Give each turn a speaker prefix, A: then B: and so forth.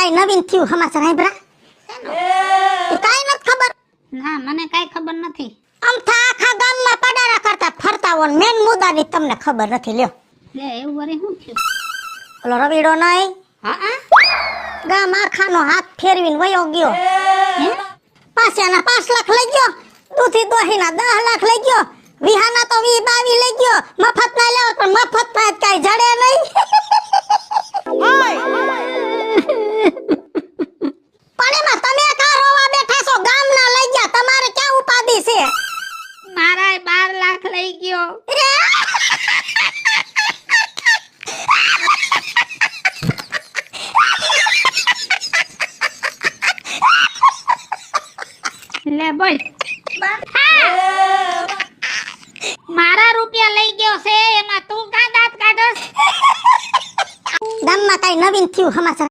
A: કઈ નવીન થયું સમાચાર હાંભળા? કાઈ નથી ખબર.
B: ના મને કાઈ ખબર નથી.
A: આમ થા આખા ગામમાં પડારા કરતા ફરતા હો મેન મુદ્દાની તમને ખબર નથી. લ્યો
B: લે એવું વરે શું થયું?
A: ઓલો રવીડો નહીં
B: હા
A: ગામ આખાનો હાથ ફેરવીને વયો ગયો.
B: હે?
A: પાછાના 5 લાખ લઈ ગયો, દૂધી દોહીના 10 લાખ લઈ ગયો, વિહાના તો 20-22 લઈ ગયો. મફત ના લેવો પણ મફતમાં જ કાઈ જડે નહીં. પણ એમાં તમે કા રોવા બેઠા છો? ગામના લઈ ગયા, તમારે ક્યાં ઉપાધિ છે?
B: મારાય 12 લાખ લઈ ગયો. લે બોલ. મારા રૂપિયા લઈ ગયો છે એમાં તું કા દાંત કાઢસ?
A: ગામમાં કઈ નવીન થયું સમાચાર?